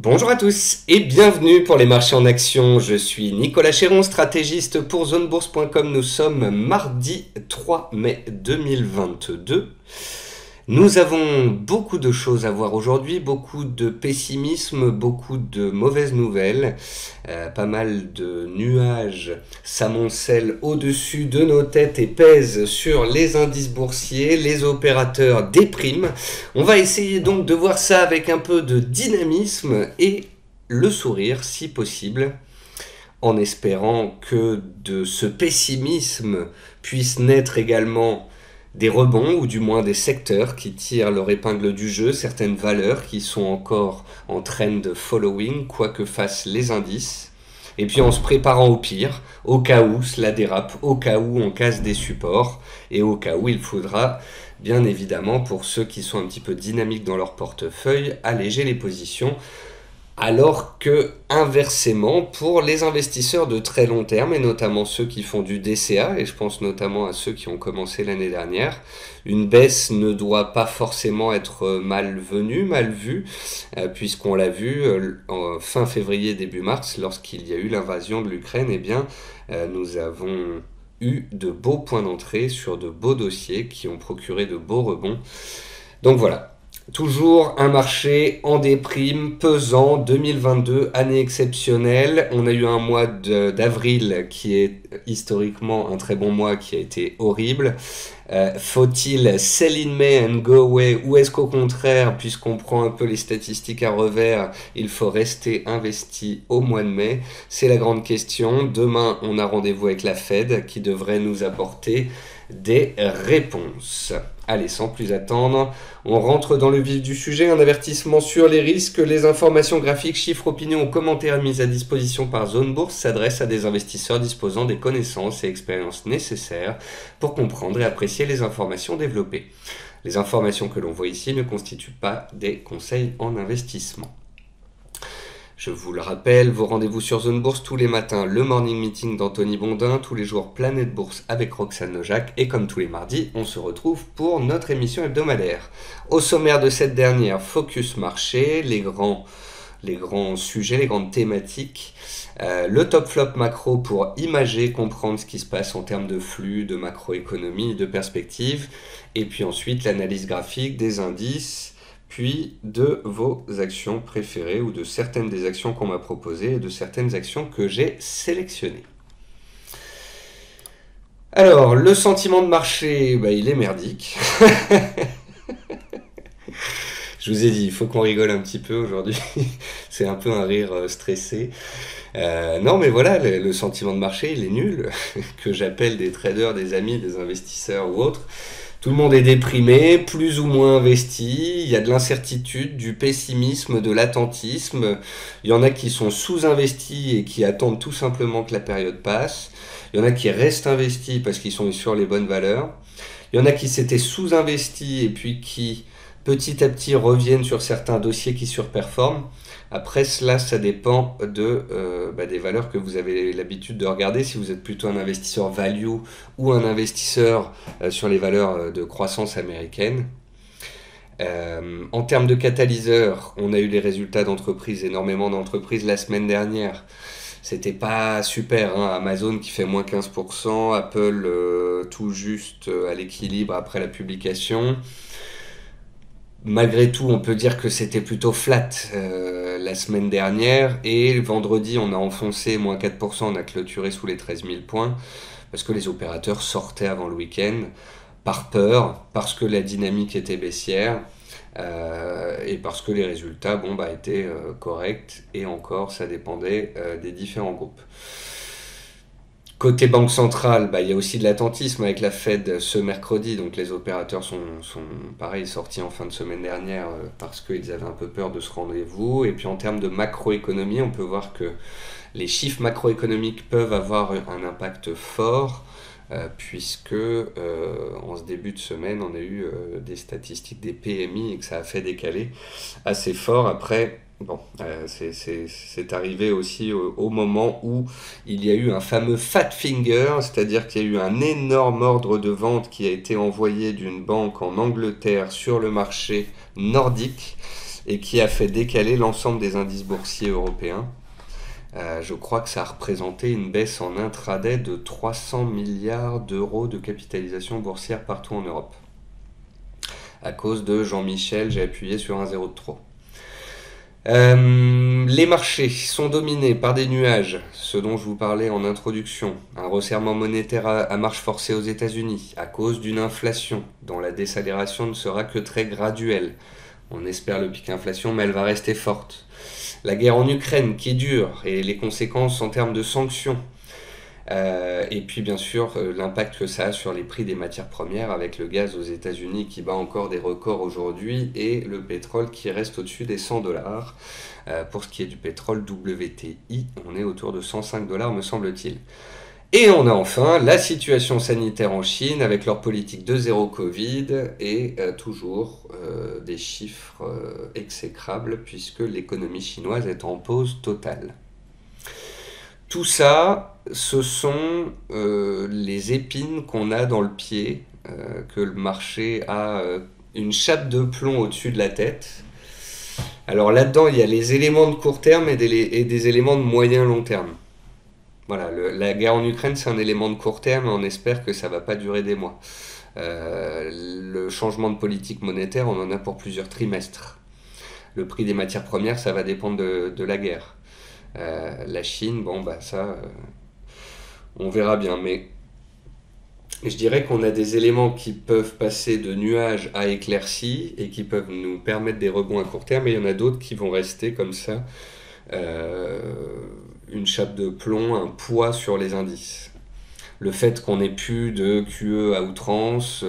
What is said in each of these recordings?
Bonjour à tous et bienvenue pour les marchés en action. Je suis Nicolas Chéron, stratégiste pour zonebourse.com. Nous sommes mardi 3 mai 2022. Nous avons beaucoup de choses à voir aujourd'hui, beaucoup de pessimisme, beaucoup de mauvaises nouvelles, pas mal de nuages s'amoncellent au-dessus de nos têtes et pèsent sur les indices boursiers, les opérateurs dépriment. On va essayer donc de voir ça avec un peu de dynamisme et le sourire si possible, en espérant que de ce pessimisme puisse naître également des rebonds ou du moins des secteurs qui tirent leur épingle du jeu, certaines valeurs qui sont encore en trend following, quoi que fassent les indices. Et puis en se préparant au pire, au cas où cela dérape, au cas où on casse des supports, et au cas où il faudra, bien évidemment, pour ceux qui sont un petit peu dynamiques dans leur portefeuille, alléger les positions. Alors que, inversement, pour les investisseurs de très long terme, et notamment ceux qui font du DCA, et je pense notamment à ceux qui ont commencé l'année dernière, une baisse ne doit pas forcément être malvenue, mal vue, puisqu'on l'a vu en fin février, début mars, lorsqu'il y a eu l'invasion de l'Ukraine, eh bien, nous avons eu de beaux points d'entrée sur de beaux dossiers qui ont procuré de beaux rebonds. Donc voilà. Toujours un marché en déprime, pesant, 2022, année exceptionnelle. On a eu un mois d'avril qui est historiquement un très bon mois qui a été horrible. Faut-il sell in May and go away ou est-ce qu'au contraire, puisqu'on prend un peu les statistiques à revers, il faut rester investi au mois de mai? C'est la grande question. Demain, on a rendez-vous avec la Fed qui devrait nous apporter des réponses. Allez, sans plus attendre, on rentre dans le vif du sujet. Un avertissement sur les risques. Les informations graphiques, chiffres, opinions ou commentaires mises à disposition par Zone Bourse s'adressent à des investisseurs disposant des connaissances et expériences nécessaires pour comprendre et apprécier les informations développées. Les informations que l'on voit ici ne constituent pas des conseils en investissement. Je vous le rappelle, vos rendez-vous sur Zone Bourse tous les matins, le morning meeting d'Anthony Bondin, tous les jours Planète Bourse avec Roxane Nojac, et comme tous les mardis, on se retrouve pour notre émission hebdomadaire. Au sommaire de cette dernière, focus marché, les grands sujets, les grandes thématiques, le top flop macro pour imager, comprendre ce qui se passe en termes de flux, de macroéconomie, de perspective, et puis ensuite l'analyse graphique des indices, puis de vos actions préférées ou de certaines des actions qu'on m'a proposées et de certaines actions que j'ai sélectionnées. Alors, le sentiment de marché, il est merdique. Je vous ai dit, il faut qu'on rigole un petit peu aujourd'hui. C'est un peu un rire stressé. Non, mais voilà, le sentiment de marché, il est nul. Que j'appelle des traders, des amis, des investisseurs ou autres. Tout le monde est déprimé, plus ou moins investi, il y a de l'incertitude, du pessimisme, de l'attentisme. Il y en a qui sont sous-investis et qui attendent tout simplement que la période passe. Il y en a qui restent investis parce qu'ils sont sur les bonnes valeurs. Il y en a qui s'étaient sous-investis et puis qui petit à petit reviennent sur certains dossiers qui surperforment. Après cela, ça dépend des valeurs que vous avez l'habitude de regarder. Si vous êtes plutôt un investisseur value ou un investisseur sur les valeurs de croissance américaine. En termes de catalyseurs, on a eu les résultats d'entreprises, énormément d'entreprises la semaine dernière. C'était pas super, hein. Amazon qui fait moins 15%, Apple tout juste à l'équilibre après la publication. Malgré tout, on peut dire que c'était plutôt flat la semaine dernière et vendredi, on a enfoncé moins 4%, on a clôturé sous les 13 000 points parce que les opérateurs sortaient avant le week-end par peur, parce que la dynamique était baissière et parce que les résultats étaient corrects et encore, ça dépendait des différents groupes. Côté banque centrale, il y a aussi de l'attentisme avec la Fed ce mercredi, donc les opérateurs sont pareil sortis en fin de semaine dernière parce qu'ils avaient un peu peur de ce rendez-vous. Et puis en termes de macroéconomie, on peut voir que les chiffres macroéconomiques peuvent avoir un impact fort puisque en ce début de semaine, on a eu des statistiques des PMI et que ça a fait décaler assez fort. Après, c'est arrivé aussi au moment où il y a eu un fameux fat finger, c'est-à-dire qu'il y a eu un énorme ordre de vente qui a été envoyé d'une banque en Angleterre sur le marché nordique et qui a fait décaler l'ensemble des indices boursiers européens. Je crois que ça a représenté une baisse en intraday de 300 milliards d'euros de capitalisation boursière partout en Europe. À cause de Jean-Michel, j'ai appuyé sur un zéro de trop. Les marchés sont dominés par des nuages, ce dont je vous parlais en introduction. Un resserrement monétaire à marche forcée aux États-Unis à cause d'une inflation dont la décélération ne sera que très graduelle. On espère le pic inflation, mais elle va rester forte. La guerre en Ukraine qui dure et les conséquences en termes de sanctions. Et puis bien sûr l'impact que ça a sur les prix des matières premières avec le gaz aux États-Unis qui bat encore des records aujourd'hui et le pétrole qui reste au-dessus des 100 dollars. Pour ce qui est du pétrole WTI, on est autour de 105 dollars me semble-t-il. Et on a enfin la situation sanitaire en Chine avec leur politique de zéro Covid et toujours des chiffres exécrables puisque l'économie chinoise est en pause totale. Tout ça, ce sont les épines qu'on a dans le pied, que le marché a une chape de plomb au-dessus de la tête. Alors là-dedans, il y a les éléments de court terme et des éléments de moyen-long terme. Voilà, la guerre en Ukraine, c'est un élément de court terme et on espère que ça ne va pas durer des mois. Le changement de politique monétaire, on en a pour plusieurs trimestres. Le prix des matières premières, ça va dépendre de la guerre. La Chine, bon bah ça, on verra bien, mais je dirais qu'on a des éléments qui peuvent passer de nuages à éclaircies et qui peuvent nous permettre des rebonds à court terme, et il y en a d'autres qui vont rester comme ça, une chape de plomb, un poids sur les indices. Le fait qu'on n'ait plus de QE à outrance,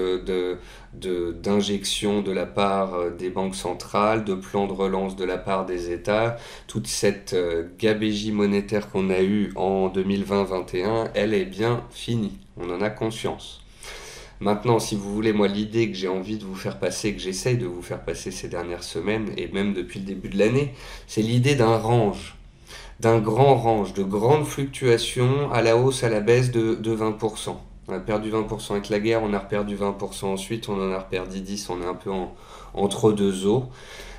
d'injection de la part des banques centrales, de plans de relance de la part des États, toute cette gabégie monétaire qu'on a eue en 2020-21, elle est bien finie. On en a conscience. Maintenant, si vous voulez, moi, l'idée que j'ai envie de vous faire passer, que j'essaye de vous faire passer ces dernières semaines, et même depuis le début de l'année, c'est l'idée d'un range. D'un grand range, de grandes fluctuations à la hausse, à la baisse de 20%. On a perdu 20% avec la guerre, on a reperdu 20% ensuite, on en a reperdu 10%, on est un peu entre deux eaux.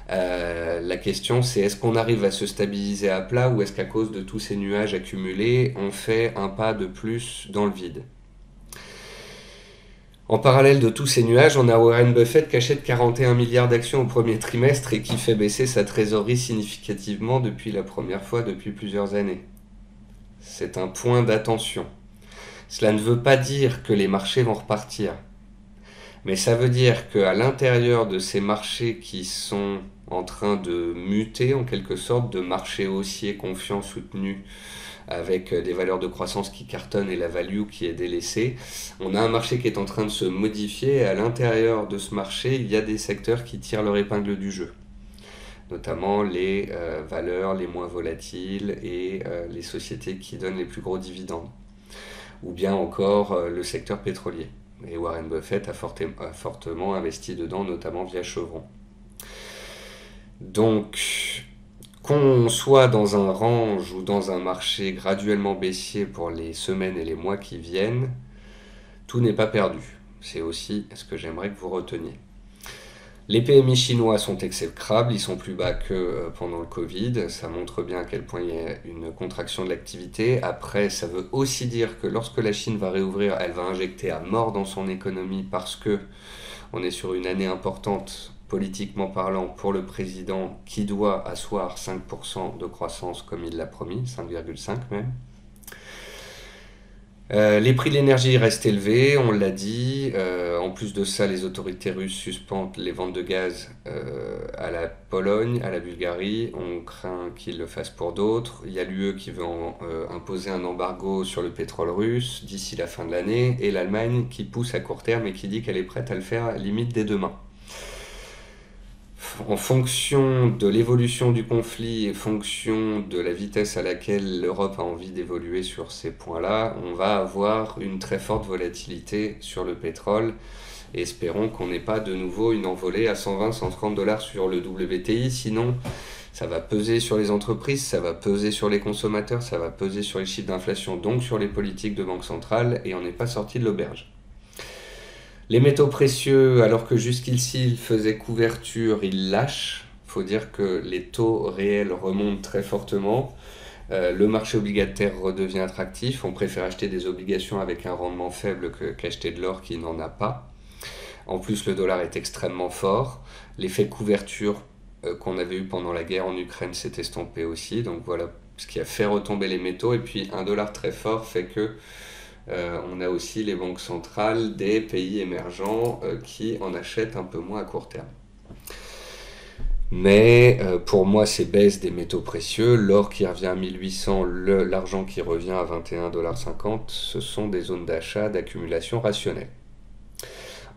La question c'est est-ce qu'on arrive à se stabiliser à plat ou est-ce qu'à cause de tous ces nuages accumulés, on fait un pas de plus dans le vide ? En parallèle de tous ces nuages, on a Warren Buffett qui achète 41 milliards d'actions au premier trimestre et qui fait baisser sa trésorerie significativement depuis la première fois depuis plusieurs années. C'est un point d'attention. Cela ne veut pas dire que les marchés vont repartir, mais ça veut dire qu'à l'intérieur de ces marchés qui sont en train de muter en quelque sorte, de marchés haussiers confiants soutenus, avec des valeurs de croissance qui cartonnent et la value qui est délaissée. On a un marché qui est en train de se modifier et à l'intérieur de ce marché, il y a des secteurs qui tirent leur épingle du jeu, notamment les valeurs les moins volatiles et les sociétés qui donnent les plus gros dividendes, ou bien encore le secteur pétrolier. Et Warren Buffett a fortement investi dedans, notamment via Chevron. Donc, qu'on soit dans un range ou dans un marché graduellement baissier pour les semaines et les mois qui viennent, tout n'est pas perdu. C'est aussi ce que j'aimerais que vous reteniez. Les PMI chinois sont exécrables, ils sont plus bas que pendant le Covid. Ça montre bien à quel point il y a une contraction de l'activité. Après, ça veut aussi dire que lorsque la Chine va réouvrir, elle va injecter à mort dans son économie parce que on est sur une année importante politiquement parlant, pour le président qui doit asseoir 5% de croissance comme il l'a promis, 5,5 même. Les prix de l'énergie restent élevés, on l'a dit. En plus de ça, les autorités russes suspendent les ventes de gaz à la Pologne, à la Bulgarie. On craint qu'ils le fassent pour d'autres. Il y a l'UE qui veut imposer un embargo sur le pétrole russe d'ici la fin de l'année. Et l'Allemagne qui pousse à court terme et qui dit qu'elle est prête à le faire limite dès demain. En fonction de l'évolution du conflit et fonction de la vitesse à laquelle l'Europe a envie d'évoluer sur ces points-là, on va avoir une très forte volatilité sur le pétrole. Et espérons qu'on n'ait pas de nouveau une envolée à 120-130 dollars sur le WTI, sinon ça va peser sur les entreprises, ça va peser sur les consommateurs, ça va peser sur les chiffres d'inflation, donc sur les politiques de banque centrale, et on n'est pas sorti de l'auberge. Les métaux précieux, alors que jusqu'ici ils faisaient couverture, ils lâchent. faut dire que les taux réels remontent très fortement. Le marché obligataire redevient attractif. On préfère acheter des obligations avec un rendement faible qu'acheter de l'or qui n'en a pas. En plus, le dollar est extrêmement fort. L'effet couverture qu'on avait eu pendant la guerre en Ukraine s'est estompé aussi. Donc voilà ce qui a fait retomber les métaux. Et puis un dollar très fort fait que on a aussi les banques centrales des pays émergents qui en achètent un peu moins à court terme. Mais pour moi, ces baisses des métaux précieux, l'or qui revient à 1800, l'argent qui revient à 21,50 $, ce sont des zones d'achat, d'accumulation rationnelle.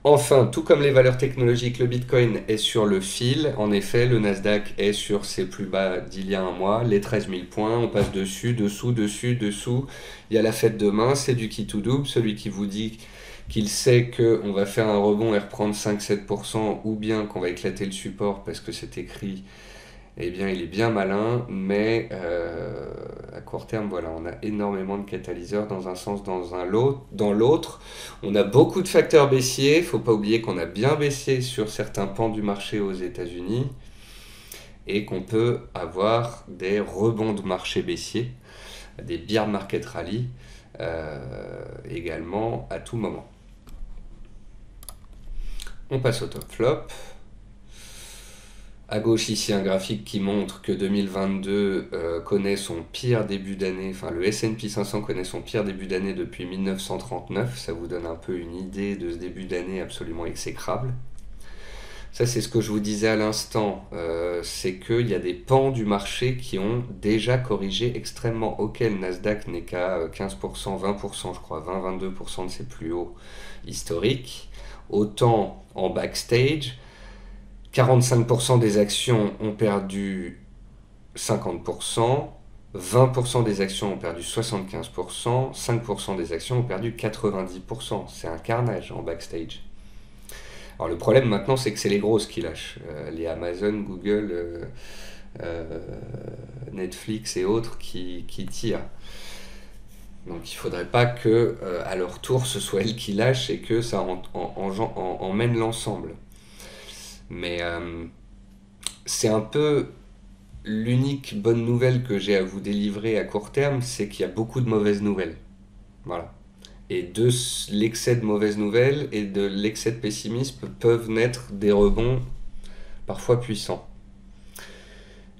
Enfin, tout comme les valeurs technologiques, le Bitcoin est sur le fil. En effet, le Nasdaq est sur ses plus bas d'il y a un mois, les 13 000 points. On passe dessus, dessous, dessus, dessous. Il y a la fête demain, c'est du qui to double, celui qui vous dit qu'il sait qu'on va faire un rebond et reprendre 5-7%, ou bien qu'on va éclater le support parce que c'est écrit, eh bien il est bien malin, mais à court terme, voilà, on a énormément de catalyseurs dans un sens, dans l'autre. On a beaucoup de facteurs baissiers, il ne faut pas oublier qu'on a bien baissé sur certains pans du marché aux États-Unis et qu'on peut avoir des rebonds de marché baissiers, des bear market rally également à tout moment. On passe au top flop. À gauche ici un graphique qui montre que 2022 connaît son pire début d'année, enfin le S&P 500 connaît son pire début d'année depuis 1939, ça vous donne un peu une idée de ce début d'année absolument exécrable. Ça c'est ce que je vous disais à l'instant, c'est qu'il y a des pans du marché qui ont déjà corrigé extrêmement, auquel Nasdaq n'est qu'à 15%, 20% je crois, 20-22% de ses plus hauts historiques, autant en backstage. 45% des actions ont perdu 50%, 20% des actions ont perdu 75%, 5% des actions ont perdu 90%. C'est un carnage en backstage. Alors le problème maintenant, c'est que c'est les grosses qui lâchent. Les Amazon, Google, Netflix et autres qui tirent. Donc il ne faudrait pas que à leur tour ce soit elles qui lâchent et que ça emmène l'ensemble. Mais c'est un peu l'unique bonne nouvelle que j'ai à vous délivrer à court terme, c'est qu'il y a beaucoup de mauvaises nouvelles. Voilà. Et de l'excès de mauvaises nouvelles et de l'excès de pessimisme peuvent naître des rebonds parfois puissants.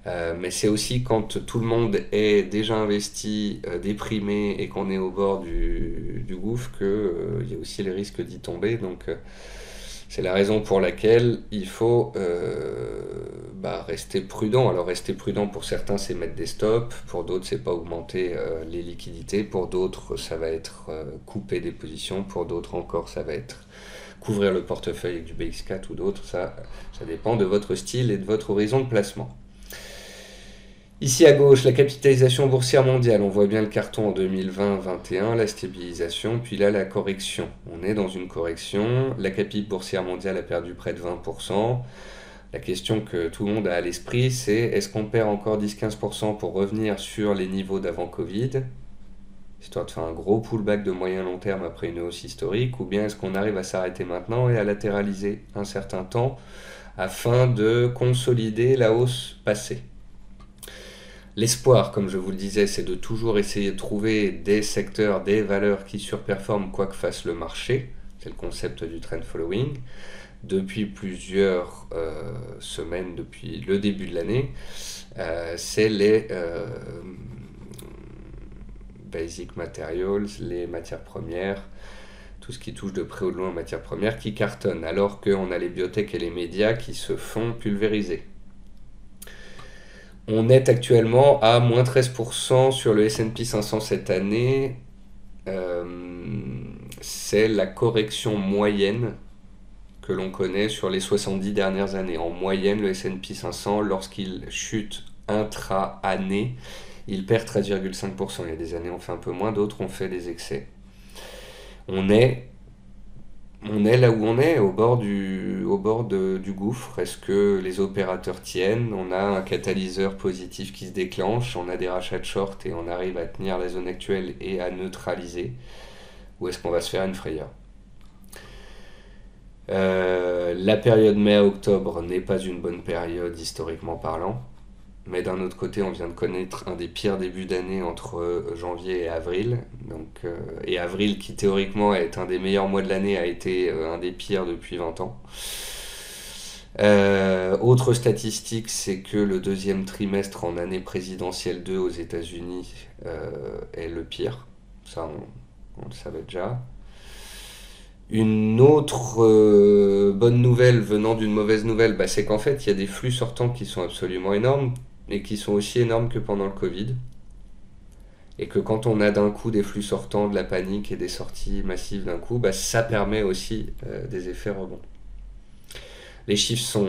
Mais c'est aussi quand tout le monde est déjà investi, déprimé et qu'on est au bord du gouffre qu'il y a aussi les risques d'y tomber. Donc c'est la raison pour laquelle il faut rester prudent. Alors rester prudent pour certains c'est mettre des stops, pour d'autres c'est pas augmenter les liquidités, pour d'autres ça va être couper des positions, pour d'autres encore ça va être couvrir le portefeuille avec du BX4 ou d'autres, ça dépend de votre style et de votre horizon de placement. Ici à gauche, la capitalisation boursière mondiale, on voit bien le carton en 2020-21, la stabilisation, puis là la correction. On est dans une correction, la capitale boursière mondiale a perdu près de 20%. La question que tout le monde a à l'esprit, c'est est-ce qu'on perd encore 10-15% pour revenir sur les niveaux d'avant Covid, histoire de faire un gros pullback de moyen long terme après une hausse historique, ou bien est-ce qu'on arrive à s'arrêter maintenant et à latéraliser un certain temps afin de consolider la hausse passée. L'espoir, comme je vous le disais, c'est de toujours essayer de trouver des secteurs, des valeurs qui surperforment quoi que fasse le marché. C'est le concept du trend following. Depuis plusieurs semaines, depuis le début de l'année, c'est les basic materials, les matières premières, tout ce qui touche de près ou de loin aux matières premières qui cartonnent, alors qu'on a les biotech et les médias qui se font pulvériser. On est actuellement à moins 13% sur le S&P 500 cette année. C'est la correction moyenne que l'on connaît sur les 70 dernières années. En moyenne, le S&P 500, lorsqu'il chute intra-année, il perd 13,5%. Il y a des années on fait un peu moins, d'autres on fait des excès. On est là où on est, au bord du gouffre. Est-ce que les opérateurs tiennent? On a un catalyseur positif qui se déclenche, on a des rachats de short et on arrive à tenir la zone actuelle et à neutraliser? Ou est-ce qu'on va se faire une frayeur? La période mai à octobre n'est pas une bonne période historiquement parlant, mais d'un autre côté, on vient de connaître un des pires débuts d'année entre janvier et avril. Et avril, qui théoriquement est un des meilleurs mois de l'année, a été un des pires depuis 20 ans. Autre statistique, c'est que le deuxième trimestre en année présidentielle 2 aux États-Unis est le pire. Ça, on le savait déjà. Une autre bonne nouvelle venant d'une mauvaise nouvelle, bah, c'est qu'en fait, il y a des flux sortants qui sont absolument énormes et qui sont aussi énormes que pendant le Covid. Et que quand on a d'un coup des flux sortants, de la panique et des sorties massives d'un coup, bah, ça permet aussi des effets rebonds. Les chiffres sont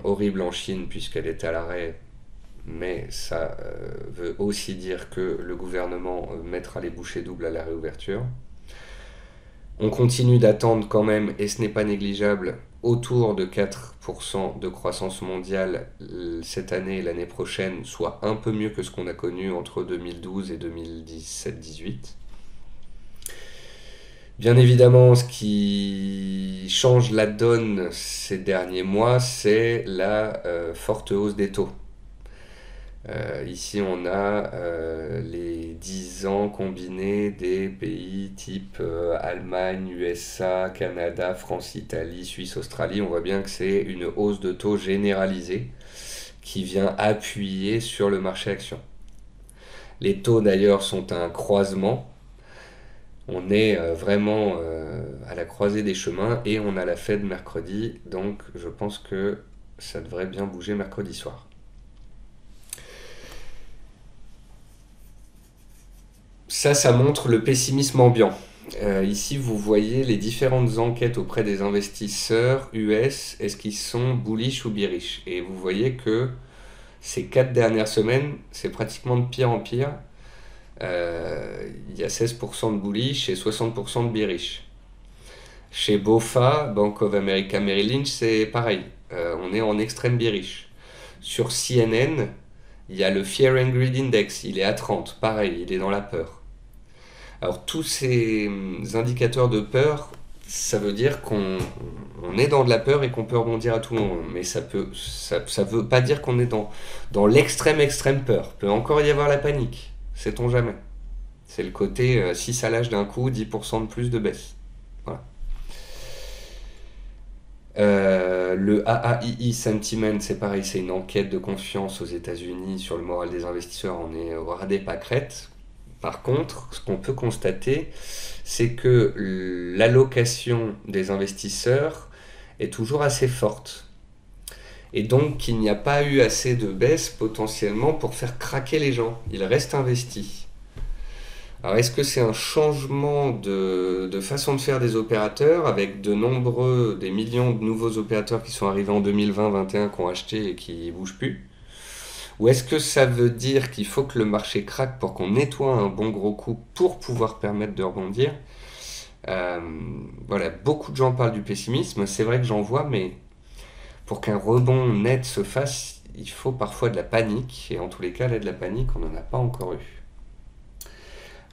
horribles en Chine puisqu'elle est à l'arrêt, mais ça veut aussi dire que le gouvernement mettra les bouchées doubles à la réouverture. On continue d'attendre quand même, et ce n'est pas négligeable, autour de 4% de croissance mondiale cette année et l'année prochaine, soit un peu mieux que ce qu'on a connu entre 2012 et 2017-18. Bien évidemment, ce qui change la donne ces derniers mois, c'est la forte hausse des taux. Ici, on a les 10 ans combinés des pays type Allemagne, USA, Canada, France, Italie, Suisse, Australie. On voit bien que c'est une hausse de taux généralisée qui vient appuyer sur le marché action. Les taux d'ailleurs sont un croisement. On est vraiment à la croisée des chemins et on a la Fed mercredi. Donc je pense que ça devrait bien bouger mercredi soir. Ça montre le pessimisme ambiant. Ici, vous voyez les différentes enquêtes auprès des investisseurs US. Est-ce qu'ils sont bullish ou bearish? Et vous voyez que ces 4 dernières semaines, c'est pratiquement de pire en pire. Il y a 16% de bullish et 60% de bearish. Chez BofA, Bank of America Merrill Lynch, c'est pareil. On est en extrême bearish. Sur CNN, il y a le Fear and Greed Index, il est à 30, pareil, il est dans la peur. Alors tous ces indicateurs de peur, ça veut dire qu'on est dans de la peur et qu'on peut rebondir à tout moment. Mais ça veut pas dire qu'on est dans l'extrême peur. Il peut encore y avoir la panique, sait-on jamais. C'est le côté, si ça lâche d'un coup, 10% de plus de baisse. Voilà. Le AAII Sentiment, c'est pareil, c'est une enquête de confiance aux États-Unis sur le moral des investisseurs. On est au ras des pâquerettes. Par contre, ce qu'on peut constater, c'est que l'allocation des investisseurs est toujours assez forte. Et donc qu'il n'y a pas eu assez de baisse potentiellement pour faire craquer les gens. Ils restent investis. Alors est-ce que c'est un changement de façon de faire des opérateurs avec des millions de nouveaux opérateurs qui sont arrivés en 2020-2021, qui ont acheté et qui ne bougent plus? Ou est-ce que ça veut dire qu'il faut que le marché craque pour qu'on nettoie un bon gros coup pour pouvoir permettre de rebondir? Voilà, beaucoup de gens parlent du pessimisme, c'est vrai que j'en vois, mais pour qu'un rebond net se fasse, il faut parfois de la panique, et en tous les cas, là, de la panique, on n'en a pas encore eu.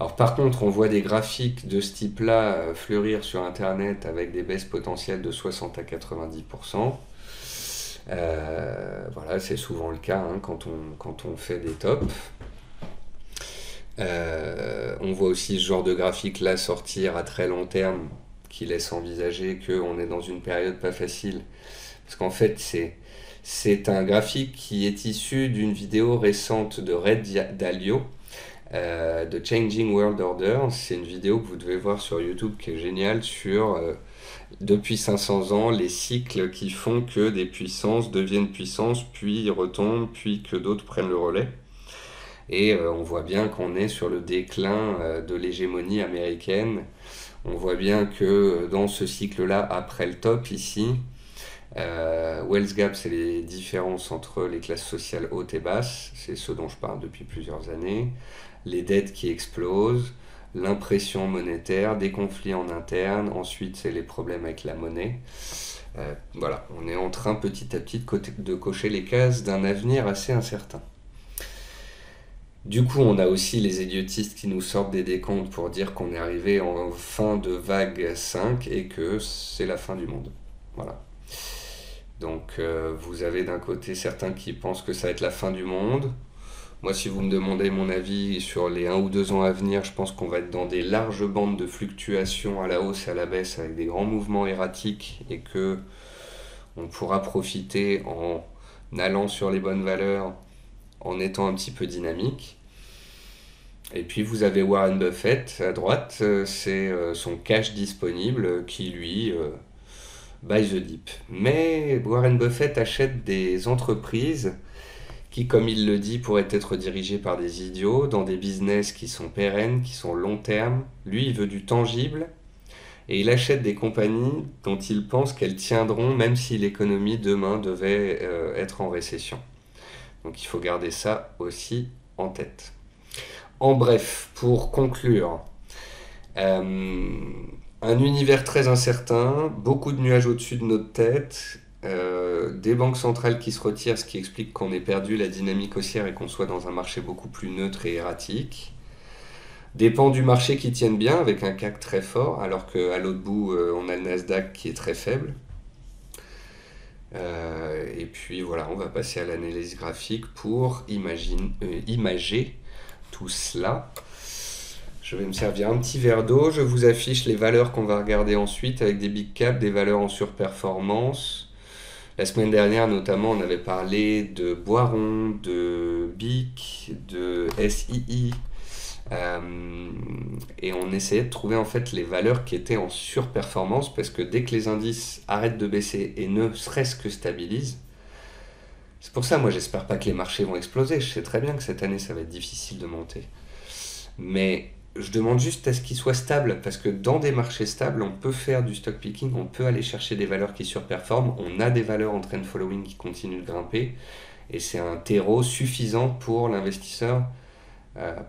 Alors par contre, on voit des graphiques de ce type-là fleurir sur Internet avec des baisses potentielles de 60 à 90%. Voilà, c'est souvent le cas quand on fait des tops. On voit aussi ce genre de graphique là sortir à très long terme qui laisse envisager qu'on est dans une période pas facile. Parce qu'en fait, c'est un graphique qui est issu d'une vidéo récente de Ray Dalio, de Changing World Order. C'est une vidéo que vous devez voir sur YouTube qui est géniale sur depuis 500 ans les cycles qui font que des puissances deviennent puissances, puis retombent, puis que d'autres prennent le relais. Et on voit bien qu'on est sur le déclin de l'hégémonie américaine. On voit bien que dans ce cycle-là, après le top ici, Wealth Gap, c'est les différences entre les classes sociales hautes et basses. C'est ce dont je parle depuis plusieurs années. Les dettes qui explosent, l'impression monétaire, des conflits en interne. Ensuite, c'est les problèmes avec la monnaie. Voilà, on est en train petit à petit de cocher les cases d'un avenir assez incertain. Du coup, on a aussi les idiotistes qui nous sortent des décomptes pour dire qu'on est arrivé en fin de vague 5 et que c'est la fin du monde. Voilà. Donc vous avez d'un côté certains qui pensent que ça va être la fin du monde. Moi, si vous me demandez mon avis sur les 1 ou 2 ans à venir, je pense qu'on va être dans des larges bandes de fluctuations à la hausse et à la baisse avec des grands mouvements erratiques et que on pourra profiter en allant sur les bonnes valeurs, en étant un petit peu dynamique. Et puis vous avez Warren Buffett à droite, c'est son cash disponible qui lui buy the dip. Mais Warren Buffett achète des entreprises qui, comme il le dit, pourraient être dirigées par des idiots dans des business qui sont pérennes, qui sont long terme. Lui, il veut du tangible et il achète des compagnies dont il pense qu'elles tiendront même si l'économie demain devait être en récession. Donc il faut garder ça aussi en tête. En bref, pour conclure, un univers très incertain, beaucoup de nuages au-dessus de notre tête, des banques centrales qui se retirent, ce qui explique qu'on ait perdu la dynamique haussière et qu'on soit dans un marché beaucoup plus neutre et erratique. Des pans du marché qui tiennent bien avec un CAC très fort, alors qu'à l'autre bout, on a le Nasdaq qui est très faible. Et puis voilà, on va passer à l'analyse graphique pour imager tout cela. Je vais me servir un petit verre d'eau. Je vous affiche les valeurs qu'on va regarder ensuite avec des big caps, des valeurs en surperformance. La semaine dernière, notamment, on avait parlé de Boiron, de BIC, de SII. Et on essayait de trouver en fait les valeurs qui étaient en surperformance parce que dès que les indices arrêtent de baisser et ne serait-ce que stabilisent, c'est pour ça, moi, j'espère pas que les marchés vont exploser. Je sais très bien que cette année, ça va être difficile de monter. Mais je demande juste à ce qu'ils soient stables, parce que dans des marchés stables, on peut faire du stock picking, on peut aller chercher des valeurs qui surperforment, on a des valeurs en trend following qui continuent de grimper, et c'est un terreau suffisant pour l'investisseur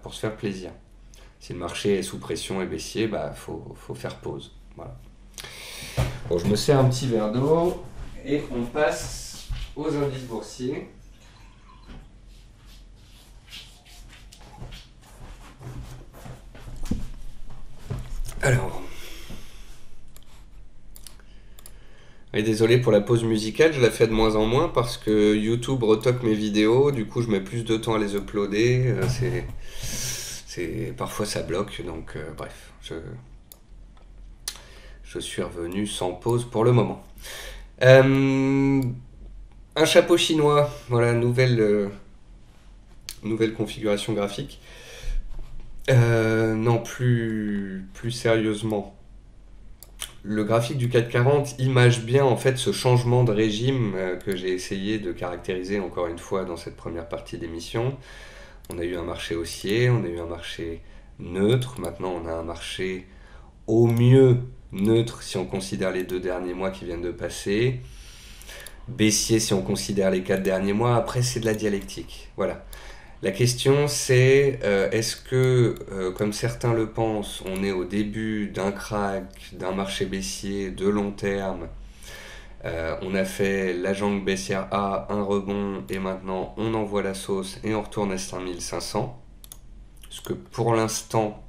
pour se faire plaisir. Si le marché est sous pression et baissier, bah faut faire pause. Voilà. Bon, je me sers un petit verre d'eau, et on passe aux indices boursiers. Alors, et désolé pour la pause musicale, je la fais de moins en moins parce que YouTube retoque mes vidéos, du coup je mets plus de temps à les uploader, parfois ça bloque, donc bref, je suis revenu sans pause pour le moment. Un chapeau chinois, voilà, nouvelle configuration graphique. Non, plus sérieusement. Le graphique du CAC 40 image bien en fait ce changement de régime que j'ai essayé de caractériser encore une fois dans cette première partie d'émission. On a eu un marché haussier, on a eu un marché neutre, maintenant on a un marché au mieux neutre si on considère les 2 derniers mois qui viennent de passer, baissier si on considère les 4 derniers mois, après c'est de la dialectique. Voilà. La question c'est, est-ce que, comme certains le pensent, on est au début d'un crack, d'un marché baissier de long terme, on a fait la jungle baissière A, un rebond, et maintenant on envoie la sauce et on retourne à 5500, ce que pour l'instant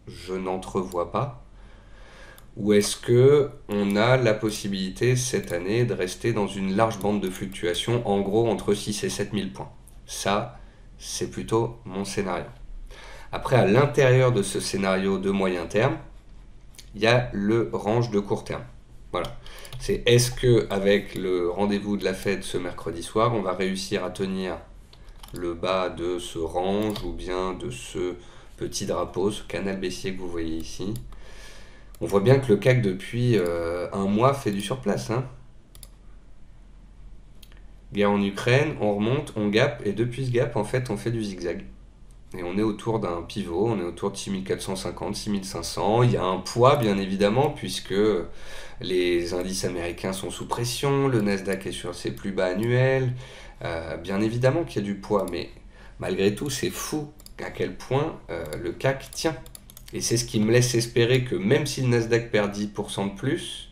je n'entrevois pas, ou est-ce que on a la possibilité cette année de rester dans une large bande de fluctuation, en gros entre 6 et 7000 points. Ça, c'est plutôt mon scénario. Après, à l'intérieur de ce scénario de moyen terme, il y a le range de court terme. Voilà. C'est est-ce que avec le rendez-vous de la Fed ce mercredi soir, on va réussir à tenir le bas de ce range ou bien de ce petit drapeau, ce canal baissier que vous voyez ici. On voit bien que le CAC depuis un mois fait du surplace, hein. Guerre en Ukraine, on remonte, on gap, et depuis ce gap, en fait, on fait du zigzag. Et on est autour d'un pivot, on est autour de 6450, 6500. Il y a un poids, bien évidemment, puisque les indices américains sont sous pression, le Nasdaq est sur ses plus bas annuels. Bien évidemment qu'il y a du poids, mais malgré tout, c'est fou à quel point le CAC tient. Et c'est ce qui me laisse espérer que même si le Nasdaq perd 10% de plus,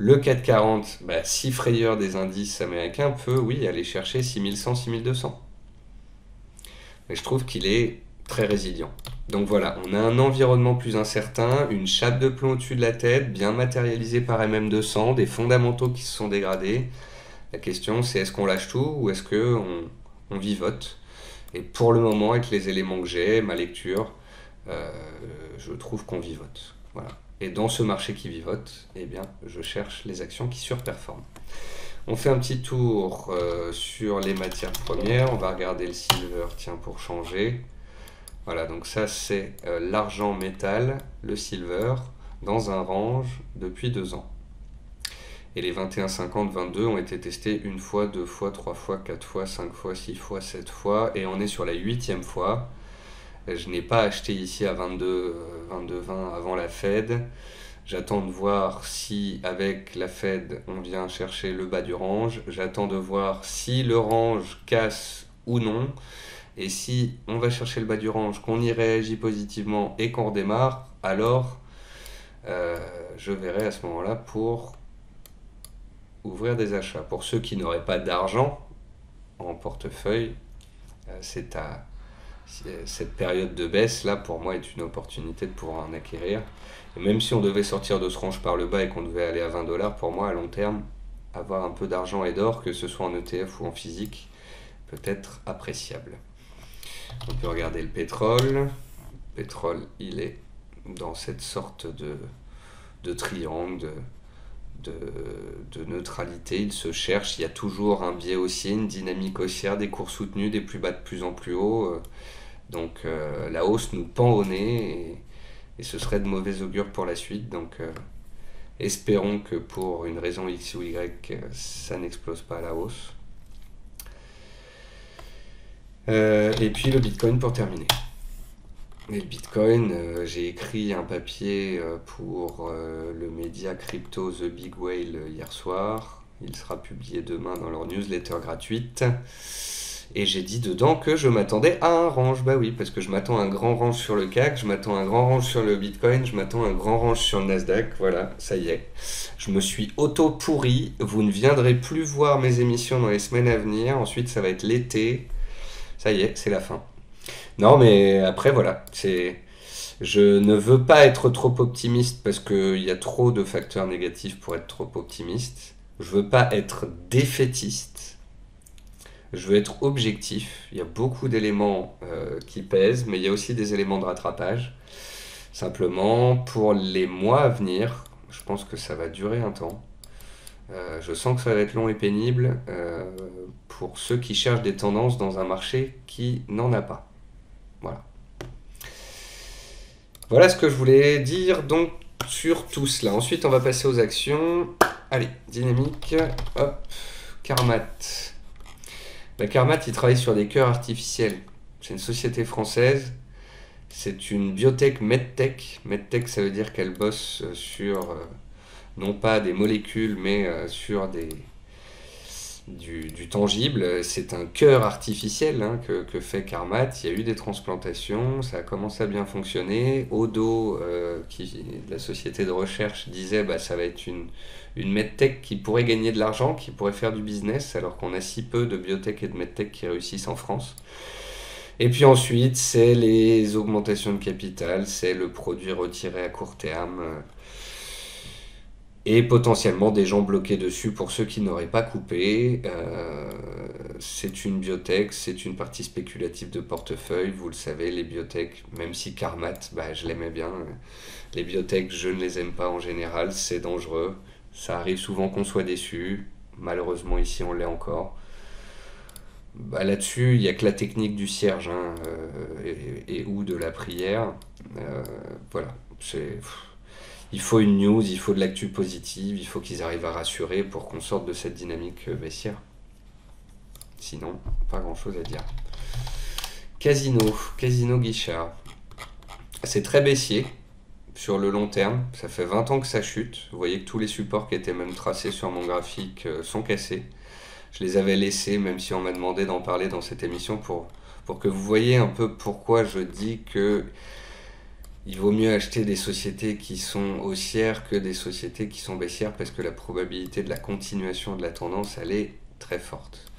le CAC 40, si frayeur des indices américains, peut, oui, aller chercher 6100, 6200. Mais je trouve qu'il est très résilient. Donc voilà, on a un environnement plus incertain, une chape de plomb au-dessus de la tête, bien matérialisée par MM200, des fondamentaux qui se sont dégradés. La question c'est est-ce qu'on lâche tout ou est-ce qu'on vivote? Et pour le moment, avec les éléments que j'ai, ma lecture, euh, je trouve qu'on vivote. Voilà. Et dans ce marché qui vivote, eh bien, je cherche les actions qui surperforment. On fait un petit tour sur les matières premières. On va regarder le silver, tiens, pour changer. Voilà, donc ça c'est l'argent métal, le silver, dans un range depuis 2 ans. Et les 21,50, 22 ont été testés une fois, 2 fois, 3 fois, 4 fois, 5 fois, 6 fois, 7 fois. Et on est sur la 8e fois. Je n'ai pas acheté ici à 22, 20 avant la Fed. J'attends de voir si avec la Fed on vient chercher le bas du range. J'attends de voir si le range casse ou non. Et si on va chercher le bas du range, qu'on y réagit positivement et qu'on redémarre, alors je verrai à ce moment-là pour ouvrir des achats. Pour ceux qui n'auraient pas d'argent en portefeuille, c'est à cette période de baisse là pour moi est une opportunité de pouvoir en acquérir. Et même si on devait sortir de ce range par le bas et qu'on devait aller à 20 $, pour moi à long terme, avoir un peu d'argent et d'or, que ce soit en ETF ou en physique, peut être appréciable. On peut regarder le pétrole. Le pétrole, il est dans cette sorte de triangle, de neutralité. Il se cherche. Il y a toujours un biais haussier, une dynamique haussière, des cours soutenus, des plus bas de plus en plus haut. Donc la hausse nous pend au nez et ce serait de mauvais augure pour la suite. Donc espérons que pour une raison X ou Y, ça n'explose pas à la hausse. Et puis le Bitcoin pour terminer. Et le Bitcoin, j'ai écrit un papier pour le média crypto The Big Whale hier soir. Il sera publié demain dans leur newsletter gratuite. Et j'ai dit dedans que je m'attendais à un range. Bah oui, parce que je m'attends à un grand range sur le CAC, je m'attends à un grand range sur le Bitcoin, je m'attends à un grand range sur le Nasdaq. Voilà, ça y est. Je me suis auto-pourri. Vous ne viendrez plus voir mes émissions dans les semaines à venir. Ensuite, ça va être l'été. Ça y est, c'est la fin. Non, mais après, voilà. Je ne veux pas être trop optimiste parce qu'il y a trop de facteurs négatifs pour être trop optimiste. Je veux pas être défaitiste. Je veux être objectif. Il y a beaucoup d'éléments qui pèsent, mais il y a aussi des éléments de rattrapage. Simplement, pour les mois à venir, je pense que ça va durer un temps. Je sens que ça va être long et pénible pour ceux qui cherchent des tendances dans un marché qui n'en a pas. Voilà. Voilà ce que je voulais dire donc sur tout cela. Ensuite, on va passer aux actions. Allez, dynamique. Hop, Carmat. Carmat, il travaille sur des cœurs artificiels. C'est une société française. C'est une biotech medtech. Medtech, ça veut dire qu'elle bosse sur non pas des molécules, mais sur du tangible. C'est un cœur artificiel que fait Carmat. Il y a eu des transplantations, ça a commencé à bien fonctionner. Odo, la société de recherche, disait ça va être une medtech qui pourrait gagner de l'argent, qui pourrait faire du business, alors qu'on a si peu de biotech et de medtech qui réussissent en France. Et puis ensuite, c'est les augmentations de capital, c'est le produit retiré à court terme. Et potentiellement des gens bloqués dessus pour ceux qui n'auraient pas coupé. C'est une biotech, c'est une partie spéculative de portefeuille. Vous le savez, les biotech, même si Carmat, je l'aimais bien. Les biotech, je ne les aime pas en général, c'est dangereux. Ça arrive souvent qu'on soit déçu. Malheureusement, ici, on l'est encore. Là-dessus, il n'y a que la technique du cierge et ou de la prière. Voilà, il faut une news, il faut de l'actu positive, il faut qu'ils arrivent à rassurer pour qu'on sorte de cette dynamique baissière. Sinon, pas grand-chose à dire. Casino Guichard. C'est très baissier sur le long terme. Ça fait 20 ans que ça chute. Vous voyez que tous les supports qui étaient même tracés sur mon graphique sont cassés. Je les avais laissés, même si on m'a demandé d'en parler dans cette émission, pour que vous voyez un peu pourquoi je dis que il vaut mieux acheter des sociétés qui sont haussières que des sociétés qui sont baissières, parce que la probabilité de la continuation de la tendance, elle est très forte.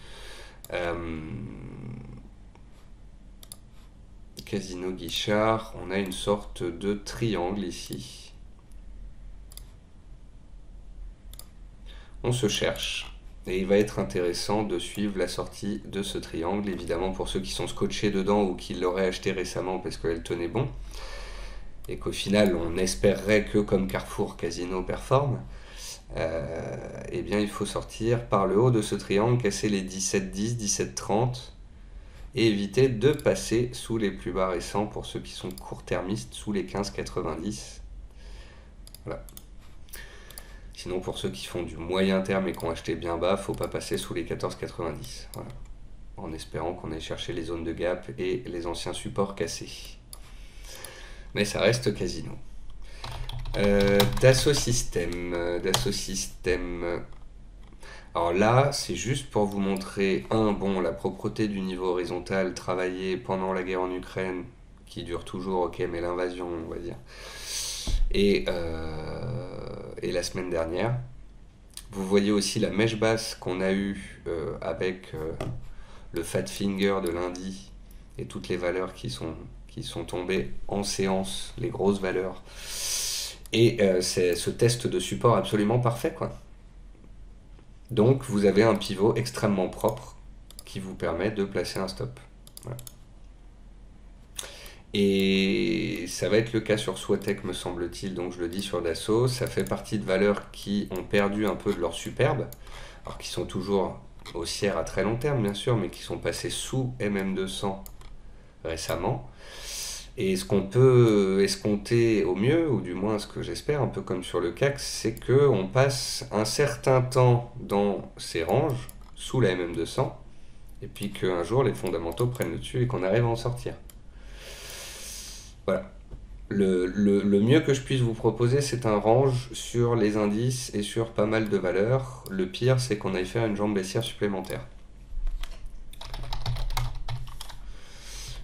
Casino Guichard, on a une sorte de triangle ici. On se cherche. Et il va être intéressant de suivre la sortie de ce triangle, évidemment pour ceux qui sont scotchés dedans ou qui l'auraient acheté récemment parce qu'elle tenait bon. Et qu'au final, on espérerait que comme Carrefour, Casino performe. Eh bien, il faut sortir par le haut de ce triangle, casser les 17,10, 17,30 et éviter de passer sous les plus bas récents pour ceux qui sont court-termistes, sous les 15,90. Voilà. Sinon, pour ceux qui font du moyen terme et qui ont acheté bien bas, faut pas passer sous les 14,90. Voilà. En espérant qu'on aille chercher les zones de gap et les anciens supports cassés. Mais ça reste Casino. Dassault Systèmes. Alors là, c'est juste pour vous montrer, la propreté du niveau horizontal travaillé pendant la guerre en Ukraine, qui dure toujours, ok, mais l'invasion, on va dire. Et la semaine dernière, vous voyez aussi la mèche basse qu'on a eue avec le Fat Finger de lundi et toutes les valeurs qui sont tombées en séance, les grosses valeurs. Et c'est ce test de support absolument parfait, quoi. Donc vous avez un pivot extrêmement propre qui vous permet de placer un stop. Voilà. Et ça va être le cas sur Swatec, me semble-t-il, donc je le dis sur Dassault. Ça fait partie de valeurs qui ont perdu un peu de leur superbe, alors qui sont toujours haussières à très long terme, bien sûr, mais qui sont passées sous MM200 récemment. Et ce qu'on peut escompter au mieux, ou du moins ce que j'espère, un peu comme sur le CAC, c'est qu'on passe un certain temps dans ces ranges, sous la MM200, et puis qu'un jour les fondamentaux prennent le dessus et qu'on arrive à en sortir. Voilà. Le mieux que je puisse vous proposer, c'est un range sur les indices et sur pas mal de valeurs. Le pire, c'est qu'on aille faire une jambe baissière supplémentaire.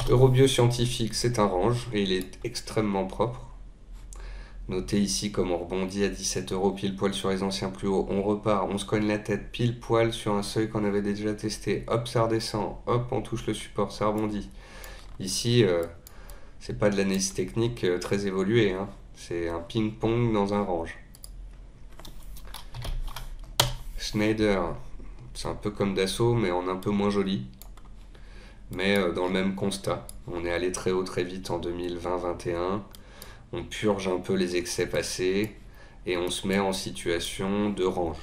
Eurobioscientifique, c'est un range et il est extrêmement propre. Notez ici comme on rebondit à 17 € pile poil sur les anciens plus hauts. On repart, on se cogne la tête pile poil sur un seuil qu'on avait déjà testé. Hop, ça redescend. Hop, on touche le support, ça rebondit. Ici, c'est pas de l'analyse technique très évoluée, hein. C'est un ping-pong dans un range. Schneider, c'est un peu comme Dassault, mais en un peu moins joli. Mais dans le même constat. On est allé très haut très vite en 2020-21. On purge un peu les excès passés et on se met en situation de range.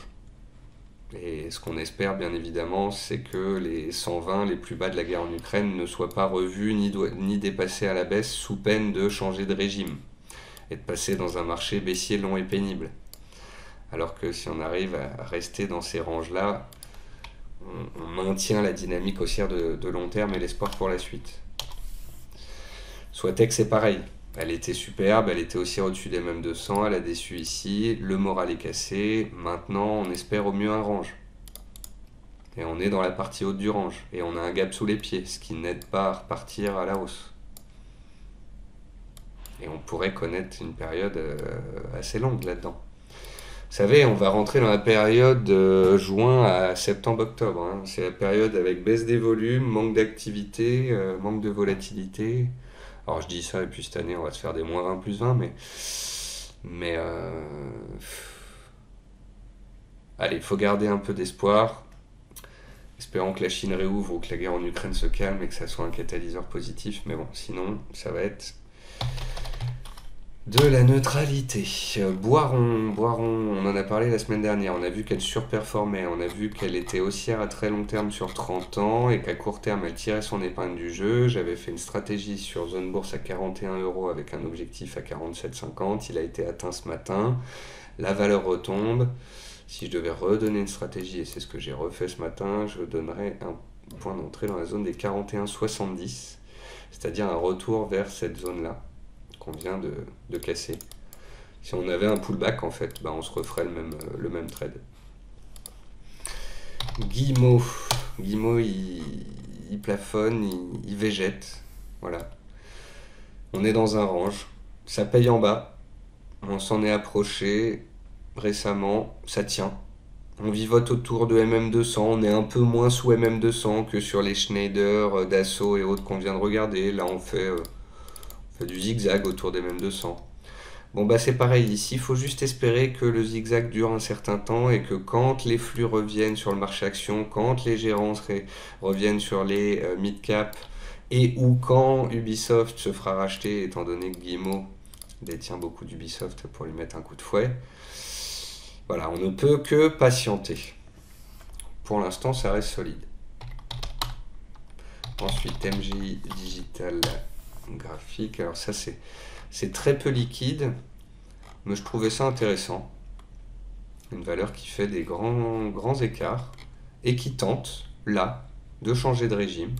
Et ce qu'on espère bien évidemment, c'est que les 120, les plus bas de la guerre en Ukraine, ne soient pas revus ni dépassés à la baisse sous peine de changer de régime et de passer dans un marché baissier long et pénible. Alors que si on arrive à rester dans ces ranges-là, on maintient la dynamique haussière de long terme et l'espoir pour la suite. Swatec, c'est pareil. Elle était superbe, elle était aussi au-dessus des mêmes 200, elle a déçu ici, le moral est cassé. Maintenant, on espère au mieux un range. Et on est dans la partie haute du range. Et on a un gap sous les pieds, ce qui n'aide pas à repartir à la hausse. Et on pourrait connaître une période assez longue là-dedans. Vous savez, on va rentrer dans la période juin à septembre-octobre, hein. C'est la période avec baisse des volumes, manque d'activité, manque de volatilité. Alors je dis ça, et puis cette année, on va se faire des moins 20 plus 20, mais allez, il faut garder un peu d'espoir. Espérons que la Chine réouvre ou que la guerre en Ukraine se calme et que ça soit un catalyseur positif. Mais bon, sinon, ça va être de la neutralité. Boiron, on en a parlé la semaine dernière. On a vu qu'elle surperformait. On a vu qu'elle était haussière à très long terme sur 30 ans et qu'à court terme, elle tirait son épingle du jeu. J'avais fait une stratégie sur zone bourse à 41 € avec un objectif à 47,50. Il a été atteint ce matin. La valeur retombe. Si je devais redonner une stratégie, et c'est ce que j'ai refait ce matin, je donnerais un point d'entrée dans la zone des 41,70, c'est-à-dire un retour vers cette zone-là qu'on vient de casser. Si on avait un pullback, en fait, on se referait le même trade. Guillemot, il plafonne, il végète. Voilà. On est dans un range. Ça paye en bas. On s'en est approché récemment. Ça tient. On vivote autour de MM200. On est un peu moins sous MM200 que sur les Schneider, Dassault et autres qu'on vient de regarder. Là, on fait du zigzag autour des mêmes 200. Bon bah c'est pareil ici, il faut juste espérer que le zigzag dure un certain temps et que quand les flux reviennent sur le marché action, quand les gérants reviennent sur les mid-cap et ou quand Ubisoft se fera racheter, étant donné que Guillemot détient beaucoup d'Ubisoft pour lui mettre un coup de fouet, voilà, on ne peut que patienter. Pour l'instant, ça reste solide. Ensuite, MGI Digital Graphique. Alors ça, c'est très peu liquide, mais je trouvais ça intéressant. Une valeur qui fait des grands écarts et qui tente, là, de changer de régime.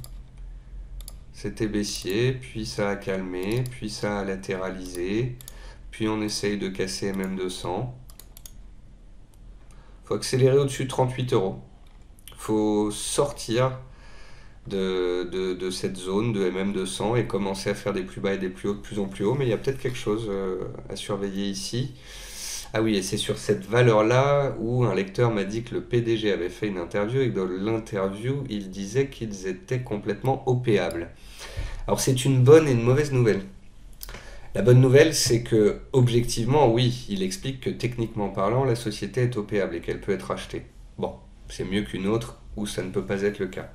C'était baissier, puis ça a calmé, puis ça a latéralisé, puis on essaye de casser MM200. Faut accélérer au-dessus de 38 euros. Faut sortir de cette zone de MM200 et commencer à faire des plus bas et des plus hauts de plus en plus haut, mais il y a peut-être quelque chose à surveiller ici. Ah oui, et c'est sur cette valeur-là où un lecteur m'a dit que le PDG avait fait une interview et que dans l'interview, il disait qu'ils étaient complètement opéables. Alors c'est une bonne et une mauvaise nouvelle. La bonne nouvelle, c'est que, objectivement, oui, il explique que techniquement parlant, la société est opéable et qu'elle peut être achetée. Bon, c'est mieux qu'une autre où ça ne peut pas être le cas.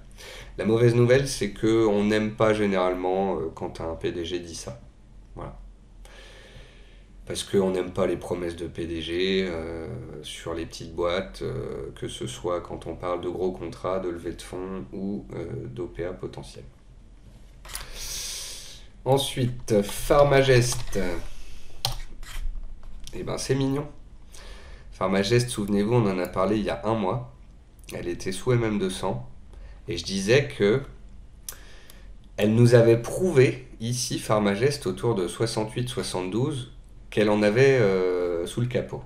La mauvaise nouvelle, c'est qu'on n'aime pas généralement quand un PDG dit ça. Voilà. Parce qu'on n'aime pas les promesses de PDG sur les petites boîtes, que ce soit quand on parle de gros contrats, de levée de fonds ou d'OPA potentiel. Ensuite, Pharmagest. Eh ben c'est mignon. Pharmagest, souvenez-vous, on en a parlé il y a un mois. Elle était sous MM200. Et je disais que elle nous avait prouvé, ici, Pharmagest, autour de 68-72, qu'elle en avait sous le capot.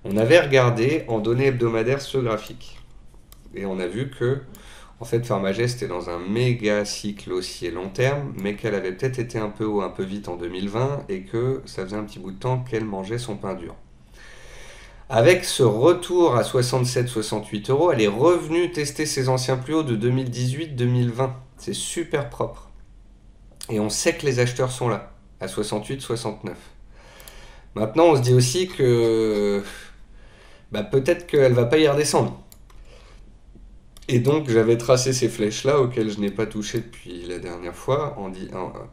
On avait regardé en données hebdomadaires ce graphique. Et on a vu que, en fait, Pharmagest est dans un méga cycle haussier long terme, mais qu'elle avait peut-être été un peu haut, un peu vite en 2020, et que ça faisait un petit bout de temps qu'elle mangeait son pain dur. Avec ce retour à 67-68 euros, elle est revenue tester ses anciens plus hauts de 2018-2020. C'est super propre. Et on sait que les acheteurs sont là, à 68-69. Maintenant, on se dit aussi que peut-être qu'elle va pas y redescendre. Et donc, j'avais tracé ces flèches-là auxquelles je n'ai pas touché depuis la dernière fois,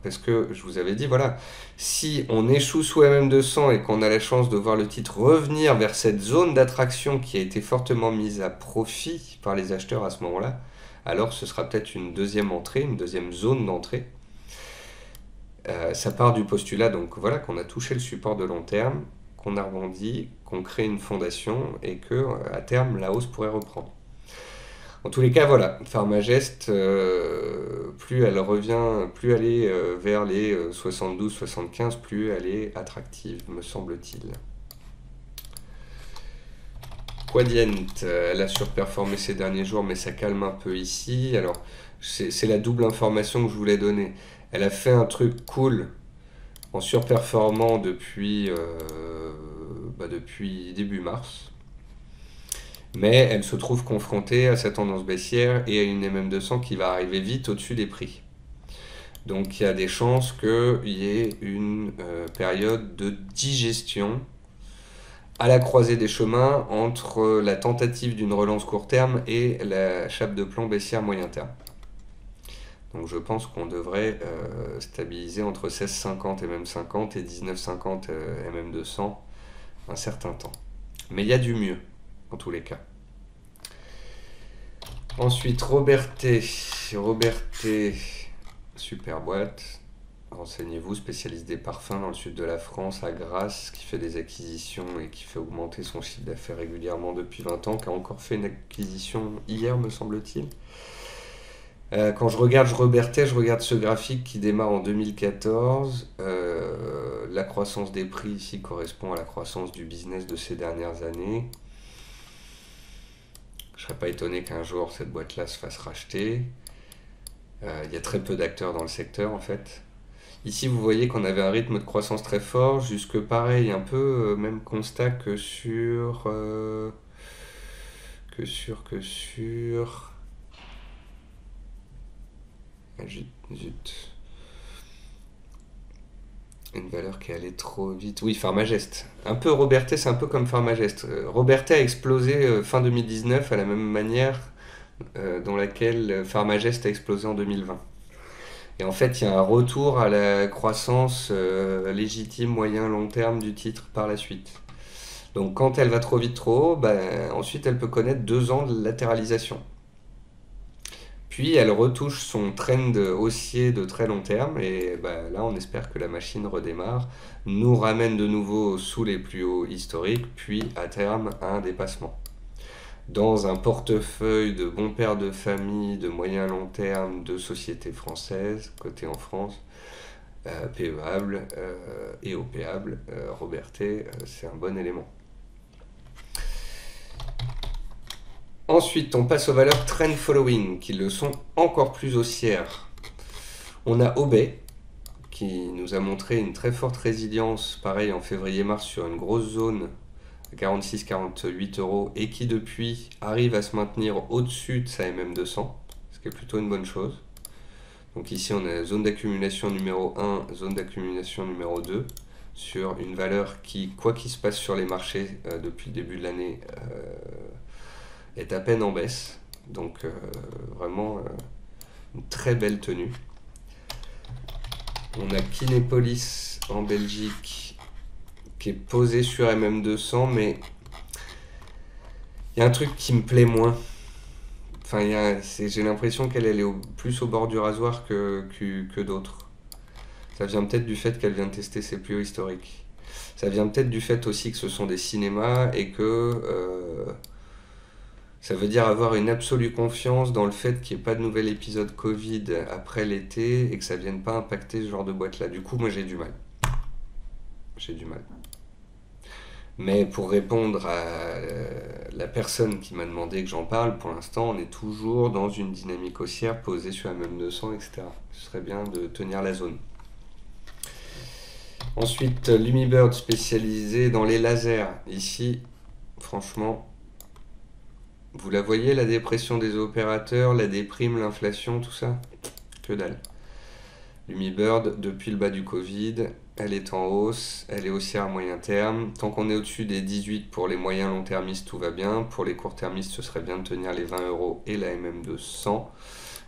parce que je vous avais dit, voilà, si on échoue sous MM200 et qu'on a la chance de voir le titre revenir vers cette zone d'attraction qui a été fortement mise à profit par les acheteurs à ce moment-là, alors ce sera peut-être une deuxième entrée, une deuxième zone d'entrée. Ça part du postulat, donc voilà, qu'on a touché le support de long terme, qu'on a rebondi, qu'on crée une fondation et que à terme, la hausse pourrait reprendre. En tous les cas, voilà, Pharmagest, plus elle revient, plus elle est vers les 72-75, plus elle est attractive, me semble-t-il. Quadient, elle a surperformé ces derniers jours, mais ça calme un peu ici. Alors, c'est la double information que je voulais donner. Elle a fait un truc cool en surperformant depuis début mars. Mais elle se trouve confrontée à sa tendance baissière et à une MM200 qui va arriver vite au-dessus des prix. Donc il y a des chances qu'il y ait une période de digestion à la croisée des chemins entre la tentative d'une relance court terme et la chape de plomb baissière moyen terme. Donc je pense qu'on devrait stabiliser entre 16,50 MM50 et 19,50 MM200 un certain temps. Mais il y a du mieux, en tous les cas. Ensuite, Robertet, super boîte. Renseignez-vous, spécialiste des parfums dans le sud de la France, à Grasse, qui fait des acquisitions et qui fait augmenter son chiffre d'affaires régulièrement depuis 20 ans, qui a encore fait une acquisition hier, me semble-t-il. Quand je regarde Robertet, je regarde ce graphique qui démarre en 2014. La croissance des prix ici correspond à la croissance du business de ces dernières années. Je ne serais pas étonné qu'un jour cette boîte-là se fasse racheter. Il y a très peu d'acteurs dans le secteur en fait. Ici vous voyez qu'on avait un rythme de croissance très fort, jusque pareil, un peu même constat que sur... Zut. Une valeur qui est allée trop vite. Oui, Pharmagest. Un peu Robertet, c'est un peu comme Pharmagest. Robertet a explosé fin 2019 à la même manière dans laquelle Pharmagest a explosé en 2020. Et en fait, il y a un retour à la croissance légitime, moyen, long terme du titre par la suite. Donc quand elle va trop vite, trop haut, ben, ensuite elle peut connaître 2 ans de latéralisation. Puis elle retouche son trend haussier de très long terme et ben, là on espère que la machine redémarre, nous ramène de nouveau sous les plus hauts historiques, puis à terme à un dépassement. Dans un portefeuille de bons pères de famille de moyen long terme de sociétés françaises, cotées en France, PEables et OPables, Robertet, c'est un bon élément. Ensuite, on passe aux valeurs trend following, qui le sont encore plus haussières. On a Obey, qui nous a montré une très forte résilience, pareil en février-mars, sur une grosse zone à 46-48 euros, et qui depuis arrive à se maintenir au-dessus de sa MM200, ce qui est plutôt une bonne chose. Donc ici, on a zone d'accumulation numéro 1, zone d'accumulation numéro 2, sur une valeur qui, quoi qu'il se passe sur les marchés depuis le début de l'année, est à peine en baisse. Donc vraiment une très belle tenue. On a Kinepolis en Belgique qui est posé sur MM200, mais il y a un truc qui me plaît moins. Enfin, j'ai l'impression qu'elle est plus au bord du rasoir que d'autres. Ça vient peut-être du fait qu'elle vient de tester ses plus hauts historiques. Ça vient peut-être du fait aussi que ce sont des cinémas et que ça veut dire avoir une absolue confiance dans le fait qu'il n'y ait pas de nouvel épisode Covid après l'été et que ça ne vienne pas impacter ce genre de boîte-là. Du coup, moi j'ai du mal. J'ai du mal. Mais pour répondre à la personne qui m'a demandé que j'en parle, pour l'instant, on est toujours dans une dynamique haussière posée sur la même 200, etc. Ce serait bien de tenir la zone. Ensuite, Lumibird spécialisé dans les lasers. Ici, franchement, vous la voyez, la dépression des opérateurs, la déprime, l'inflation, tout ça? Que dalle. Lumibird, depuis le bas du Covid, elle est en hausse, elle est haussière à moyen terme. Tant qu'on est au-dessus des 18 pour les moyens long-termistes, tout va bien. Pour les court-termistes, ce serait bien de tenir les 20 euros et la MM200.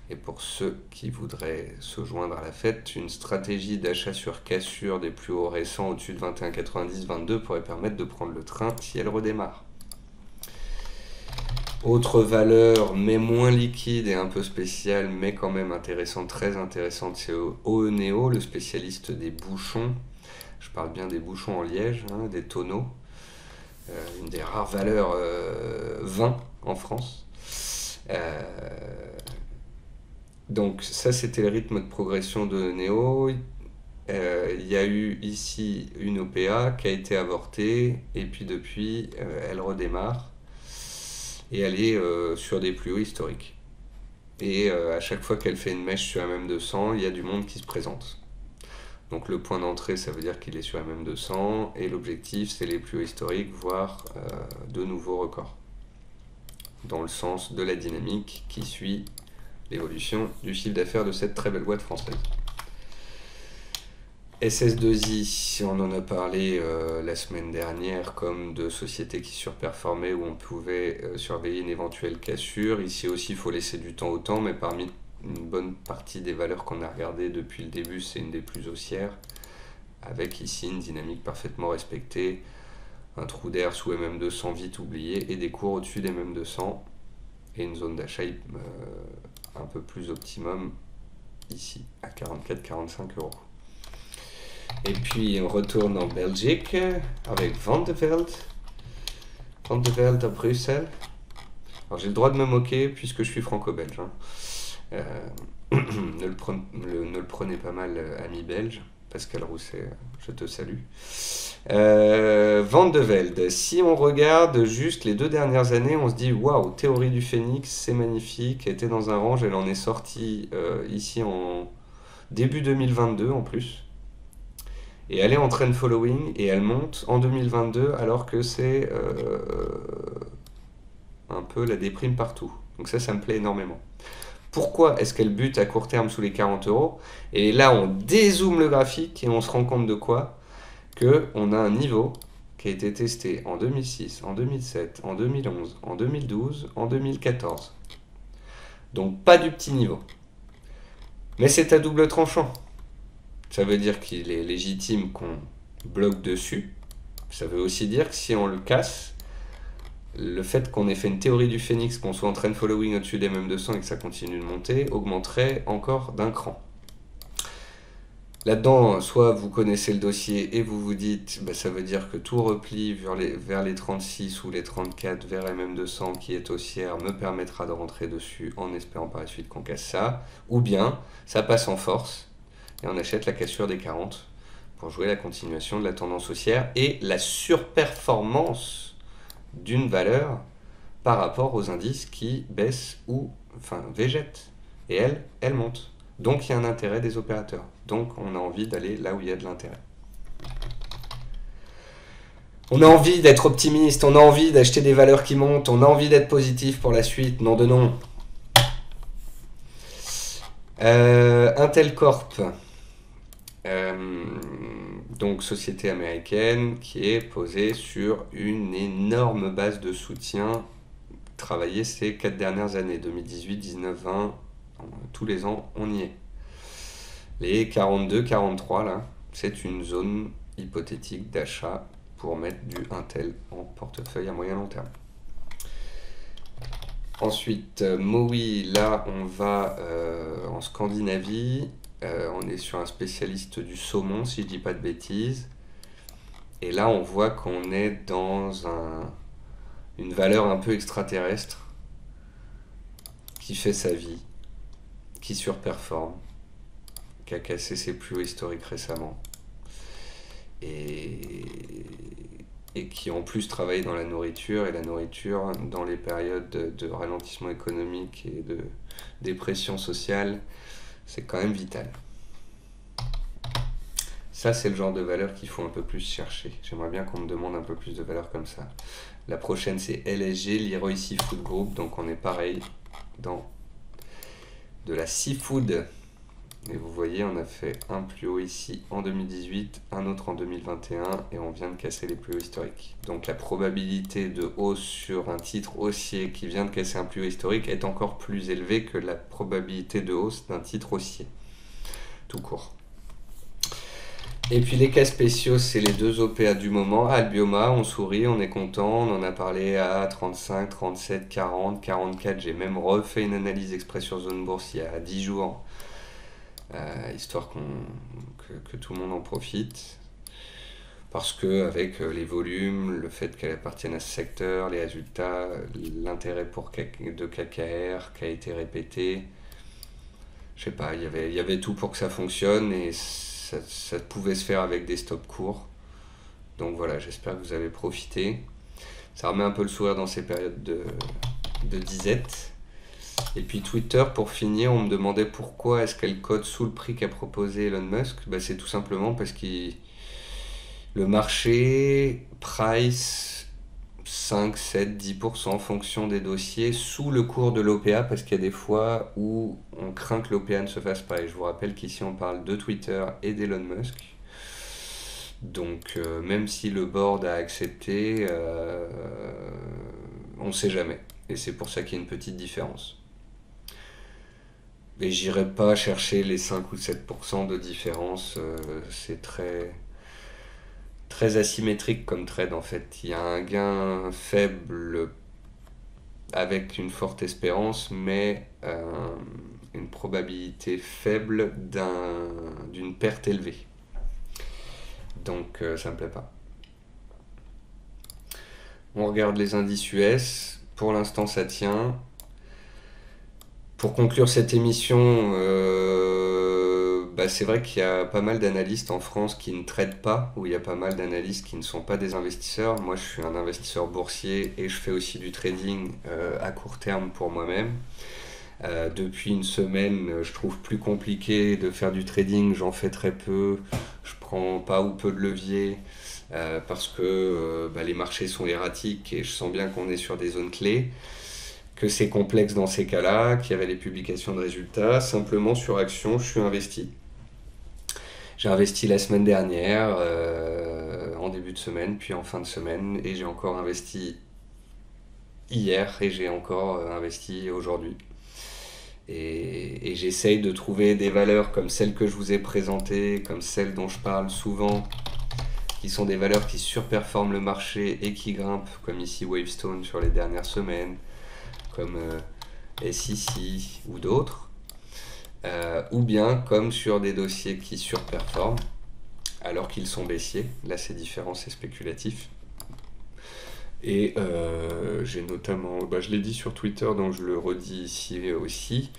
Et pour ceux qui voudraient se joindre à la fête, une stratégie d'achat sur cassure des plus hauts récents au-dessus de 21,90, 22 pourrait permettre de prendre le train si elle redémarre. Autre valeur, mais moins liquide et un peu spéciale, mais quand même intéressante, très intéressante, c'est OENEO, le spécialiste des bouchons. Je parle bien des bouchons en liège, hein, des tonneaux. Une des rares valeurs vin en France. Donc ça, c'était le rythme de progression de Néo. Il y a eu ici une OPA qui a été avortée, et puis depuis, elle redémarre. Et elle est sur des plus hauts historiques. Et à chaque fois qu'elle fait une mèche sur MM200, il y a du monde qui se présente. Donc le point d'entrée, ça veut dire qu'il est sur MM200, et l'objectif, c'est les plus hauts historiques, voire de nouveaux records. Dans le sens de la dynamique qui suit l'évolution du chiffre d'affaires de cette très belle boîte française. SS2I, on en a parlé la semaine dernière, comme de sociétés qui surperformaient où on pouvait surveiller une éventuelle cassure. Ici aussi, il faut laisser du temps au temps, mais parmi une bonne partie des valeurs qu'on a regardées depuis le début, c'est une des plus haussières, avec ici une dynamique parfaitement respectée, un trou d'air sous MM200 vite oublié et des cours au-dessus des MM200 et une zone d'achat un peu plus optimum ici à 44-45 euros. Et puis on retourne en Belgique avec Van de Velde. Van de Velde à Bruxelles. Alors j'ai le droit de me moquer puisque je suis franco-belge. Hein. Ne le prenez pas mal, ami belge. Pascal Rousset, je te salue. Van de Velde. Si on regarde juste les 2 dernières années, on se dit waouh, théorie du phénix, c'est magnifique. Elle était dans un range, elle en est sortie ici en début 2022 en plus. Et elle est en trend following et elle monte en 2022 alors que c'est un peu la déprime partout. Donc ça me plaît énormément. Pourquoi est-ce qu'elle bute à court terme sous les 40 euros? Et là, on dézoome le graphique et on se rend compte de quoi? Que on a un niveau qui a été testé en 2006, en 2007, en 2011, en 2012, en 2014. Donc pas du petit niveau. Mais c'est à double tranchant. Ça veut dire qu'il est légitime qu'on bloque dessus. Ça veut aussi dire que si on le casse, le fait qu'on ait fait une théorie du phénix, qu'on soit en trend following au-dessus des MM200 et que ça continue de monter, augmenterait encore d'un cran. Là-dedans, soit vous connaissez le dossier et vous vous dites, bah, ça veut dire que tout repli vers les 36 ou les 34 vers MM200 qui est haussière me permettra de rentrer dessus en espérant par la suite qu'on casse ça. Ou bien, ça passe en force et on achète la cassure des 40 pour jouer la continuation de la tendance haussière et la surperformance d'une valeur par rapport aux indices qui baissent ou végètent. Et elle monte. Donc il y a un intérêt des opérateurs. Donc on a envie d'aller là où il y a de l'intérêt. On a envie d'être optimiste, on a envie d'acheter des valeurs qui montent, on a envie d'être positif pour la suite, non de non. Intel Corp, donc société américaine qui est posée sur une énorme base de soutien travaillée ces 4 dernières années, 2018, 19, 20, tous les ans on y est. Les 42, 43 là, c'est une zone hypothétique d'achat pour mettre du Intel en portefeuille à moyen long terme. Ensuite, Mowi, là on va en Scandinavie, on est sur un spécialiste du saumon si je dis pas de bêtises. Et là on voit qu'on est dans une valeur un peu extraterrestre qui fait sa vie, qui surperforme, qui a cassé ses plus hauts historiques récemment et qui en plus travaille dans la nourriture, et la nourriture dans les périodes de ralentissement économique et de dépression sociale, c'est quand même vital. Ça, c'est le genre de valeur qu'il faut un peu plus chercher. J'aimerais bien qu'on me demande un peu plus de valeurs comme ça. La prochaine, c'est LSG, Leroy Seafood Group. Donc on est pareil dans de la seafood. Et vous voyez, on a fait un plus haut ici en 2018, un autre en 2021, et on vient de casser les plus hauts historiques. Donc la probabilité de hausse sur un titre haussier qui vient de casser un plus haut historique est encore plus élevée que la probabilité de hausse d'un titre haussier. Tout court. Et puis les cas spéciaux, c'est les deux OPA du moment. Albioma, on sourit, on est content, on en a parlé à 35, 37, 40, 44. J'ai même refait une analyse express sur Zone Bourse il y a 10 jours. Histoire que tout le monde en profite, parce que avec les volumes, le fait qu'elle appartienne à ce secteur, les résultats, l'intérêt de KKR qui a été répété, je sais pas, il y avait tout pour que ça fonctionne, et ça pouvait se faire avec des stops courts. Donc voilà, j'espère que vous avez profité. Ça remet un peu le sourire dans ces périodes de disette. Et puis Twitter, pour finir, on me demandait pourquoi est-ce qu'elle cote sous le prix qu'a proposé Elon Musk. Bah, c'est tout simplement parce que le marché price 5, 7, 10% en fonction des dossiers sous le cours de l'OPA, parce qu'il y a des fois où on craint que l'OPA ne se fasse pas. Et je vous rappelle qu'ici on parle de Twitter et d'Elon Musk. Donc même si le board a accepté, on ne sait jamais. Et c'est pour ça qu'il y a une petite différence. Mais j'irai pas chercher les 5 ou 7% de différence, c'est très asymétrique comme trade en fait. Il y a un gain faible avec une forte espérance, mais une probabilité faible d'une perte élevée. Donc ça me plaît pas. On regarde les indices US, pour l'instant ça tient. Pour conclure cette émission, c'est vrai qu'il y a pas mal d'analystes en France qui ne traitent pas, ou il y a pas mal d'analystes qui ne sont pas des investisseurs. Moi, je suis un investisseur boursier et je fais aussi du trading à court terme pour moi-même. Depuis une semaine, je trouve plus compliqué de faire du trading, j'en fais très peu, je prends pas ou peu de levier parce que les marchés sont erratiques et je sens bien qu'on est sur des zones clés. que c'est complexe dans ces cas-là, qu'il y avait les publications de résultats. Simplement, sur Action, je suis investi. J'ai investi la semaine dernière, en début de semaine, puis en fin de semaine, et j'ai encore investi hier, et j'ai encore investi aujourd'hui. Et j'essaye de trouver des valeurs comme celles que je vous ai présentées, comme celles dont je parle souvent, qui sont des valeurs qui surperforment le marché et qui grimpent, comme ici Wavestone sur les dernières semaines, comme SEC ou d'autres, ou bien comme sur des dossiers qui surperforment alors qu'ils sont baissiers. Là c'est différent, c'est spéculatif. Et j'ai notamment, je l'ai dit sur Twitter, donc je le redis ici aussi,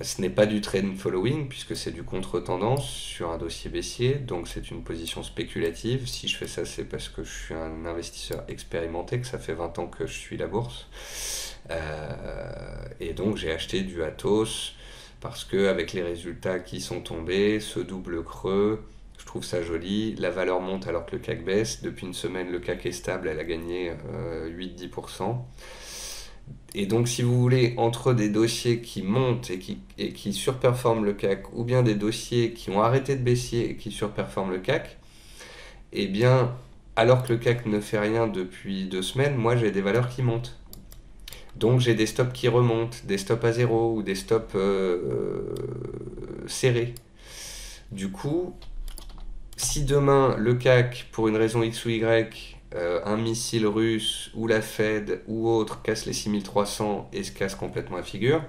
ce n'est pas du trend following puisque c'est du contre-tendance sur un dossier baissier, donc c'est une position spéculative. Si je fais ça, c'est parce que je suis un investisseur expérimenté, que ça fait 20 ans que je suis la bourse. Et donc j'ai acheté du Atos parce que avec les résultats qui sont tombés, ce double creux, je trouve ça joli. La valeur monte alors que le CAC baisse. Depuis une semaine, le CAC est stable, elle a gagné 8-10%. Et donc, si vous voulez, entre des dossiers qui montent et qui surperforment le CAC, ou bien des dossiers qui ont arrêté de baisser et qui surperforment le CAC, eh bien, alors que le CAC ne fait rien depuis 2 semaines, moi j'ai des valeurs qui montent. Donc j'ai des stops qui remontent, des stops à zéro ou des stops serrés. Du coup, si demain le CAC, pour une raison X ou Y, un missile russe ou la Fed ou autre casse les 6300 et se casse complètement la figure,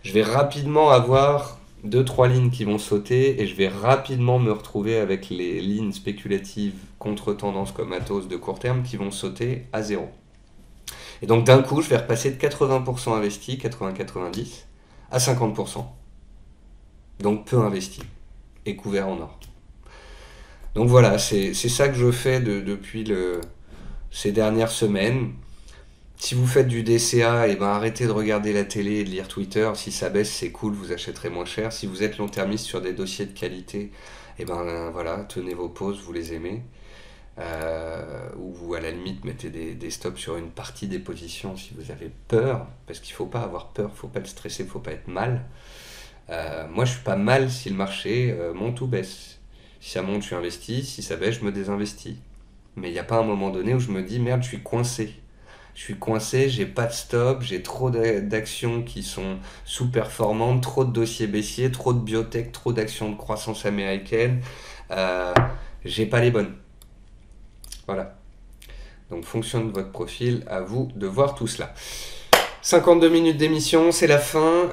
je vais rapidement avoir 2-3 lignes qui vont sauter et je vais rapidement me retrouver avec les lignes spéculatives contre-tendance comme Atos de court terme qui vont sauter à zéro. Et donc d'un coup, je vais repasser de 80% investi, 80-90, à 50%. Donc peu investi et couvert en or. Donc voilà, c'est ça que je fais depuis ces dernières semaines. Si vous faites du DCA, et ben arrêtez de regarder la télé et de lire Twitter. Si ça baisse, c'est cool, vous achèterez moins cher. Si vous êtes long-termiste sur des dossiers de qualité, et ben voilà, tenez vos pauses, vous les aimez. Ou à la limite mettez des stops sur une partie des positions si vous avez peur, parce qu'il ne faut pas avoir peur, il ne faut pas être stressé, il ne faut pas être mal. Moi je suis pas mal si le marché monte ou baisse. Si ça monte, je suis investi, si ça baisse, je me désinvestis. Mais il n'y a pas un moment donné où je me dis merde, je suis coincé. Je suis coincé, j'ai pas de stop, j'ai trop d'actions qui sont sous-performantes, trop de dossiers baissiers, trop de biotech, trop d'actions de croissance américaine. J'ai pas les bonnes. Voilà. Donc, fonction de votre profil, à vous de voir tout cela. 52 minutes d'émission, c'est la fin.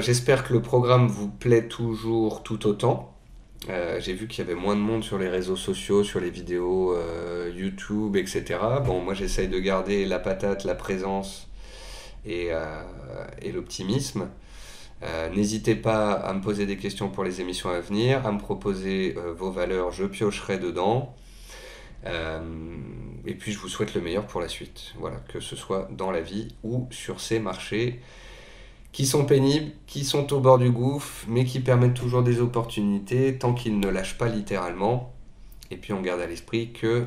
J'espère que le programme vous plaît toujours tout autant. J'ai vu qu'il y avait moins de monde sur les réseaux sociaux, sur les vidéos YouTube, etc. Bon, moi j'essaye de garder la patate, la présence et l'optimisme. N'hésitez pas à me poser des questions pour les émissions à venir, à me proposer vos valeurs, je piocherai dedans. Et puis je vous souhaite le meilleur pour la suite, voilà, que ce soit dans la vie ou sur ces marchés qui sont pénibles, qui sont au bord du gouffre, mais qui permettent toujours des opportunités tant qu'ils ne lâchent pas littéralement. Et puis on garde à l'esprit que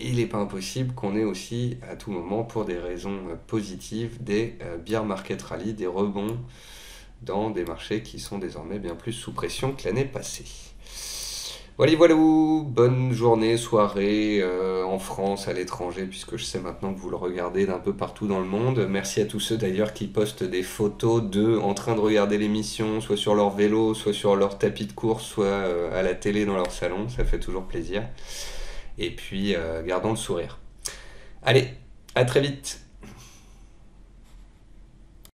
il n'est pas impossible qu'on ait aussi à tout moment, pour des raisons positives, des bear market rally, des rebonds dans des marchés qui sont désormais bien plus sous pression que l'année passée. Voilà, voilà, bonne journée, soirée en France, à l'étranger, puisque je sais maintenant que vous le regardez d'un peu partout dans le monde. Merci à tous ceux d'ailleurs qui postent des photos d'eux en train de regarder l'émission, soit sur leur vélo, soit sur leur tapis de course, soit à la télé dans leur salon, ça fait toujours plaisir. Et puis, gardons le sourire. Allez, à très vite!